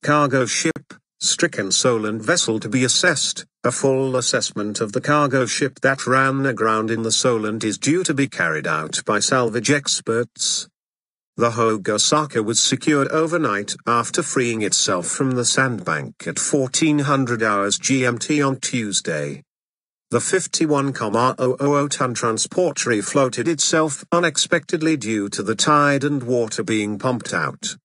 Cargo ship, Stricken Solent vessel to be assessed. A full assessment of the cargo ship that ran aground in the Solent is due to be carried out by salvage experts. The Hoegh Osaka was secured overnight after freeing itself from the sandbank at 1400 hours GMT on Tuesday. The 51,000-ton transport refloated itself unexpectedly due to the tide and water being pumped out.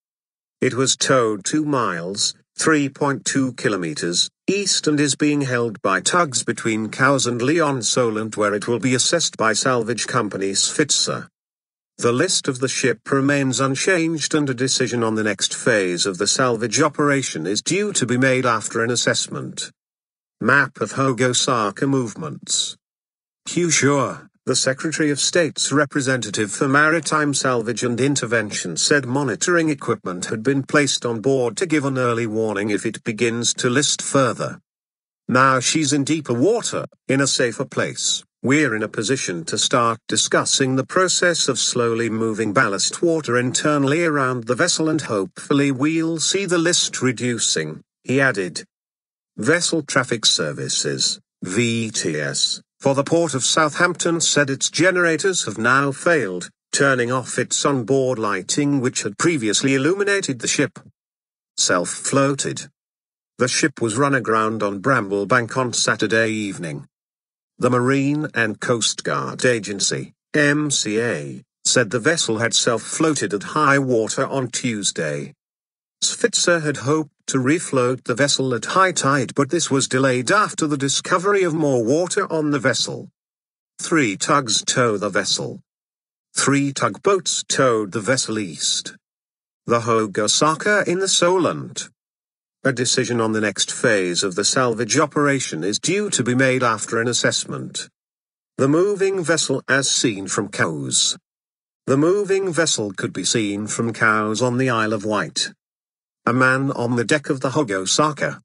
It was towed 2 miles, 3.2 kilometers, east and is being held by tugs between Cowes and Lee-on-Solent, where it will be assessed by salvage company Svitzer. The list of the ship remains unchanged and a decision on the next phase of the salvage operation is due to be made after an assessment. Map of Hoegh Osaka movements. Hoegh, the Secretary of State's representative for Maritime Salvage and Intervention, said monitoring equipment had been placed on board to give an early warning if it begins to list further. Now she's in deeper water, in a safer place. We're in a position to start discussing the process of slowly moving ballast water internally around the vessel and hopefully we'll see the list reducing, he added. Vessel Traffic Services, VTS, for the Port of Southampton said its generators have now failed, turning off its onboard lighting which had previously illuminated the ship. Self-floated. The ship was run aground on Bramblebank on Saturday evening. The Marine and Coast Guard Agency, MCA, said the vessel had self-floated at high water on Tuesday. Svitzer had hoped to refloat the vessel at high tide, but this was delayed after the discovery of more water on the vessel. 3 tugs tow the vessel. 3 tugboats towed the vessel east. The Hoegh Osaka in the Solent. A decision on the next phase of the salvage operation is due to be made after an assessment. The moving vessel as seen from Cowes. The moving vessel could be seen from Cowes on the Isle of Wight. A man on the deck of the Hoegh Osaka.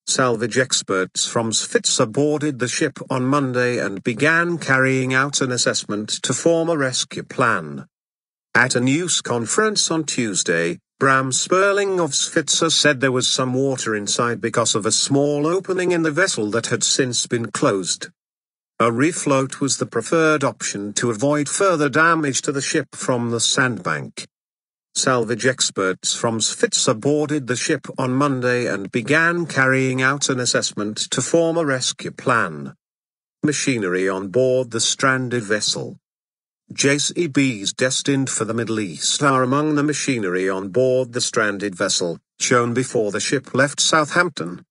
Salvage experts from Svitzer boarded the ship on Monday and began carrying out an assessment to form a rescue plan. At a news conference on Tuesday, Bram Sperling of Svitzer said there was some water inside because of a small opening in the vessel that had since been closed. A refloat was the preferred option to avoid further damage to the ship from the sandbank. Salvage experts from Svitzer boarded the ship on Monday and began carrying out an assessment to form a rescue plan. Machinery on board the stranded vessel. JCBs destined for the Middle East are among the machinery on board the stranded vessel, shown before the ship left Southampton.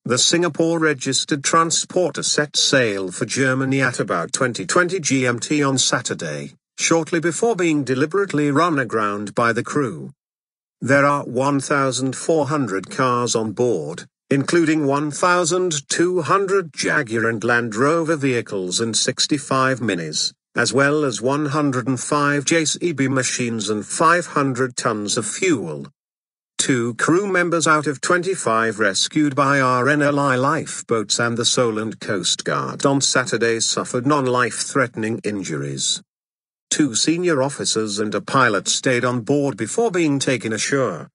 The Singapore-registered transporter set sail for Germany at about 2020 GMT on Saturday, shortly before being deliberately run aground by the crew. There are 1,400 cars on board, including 1,200 Jaguar and Land Rover vehicles and 65 Minis, as well as 105 JCB machines and 500 tons of fuel. 2 crew members out of 25 rescued by RNLI lifeboats and the Solent Coast Guard on Saturday suffered non-life-threatening injuries. 2 senior officers and a pilot stayed on board before being taken ashore.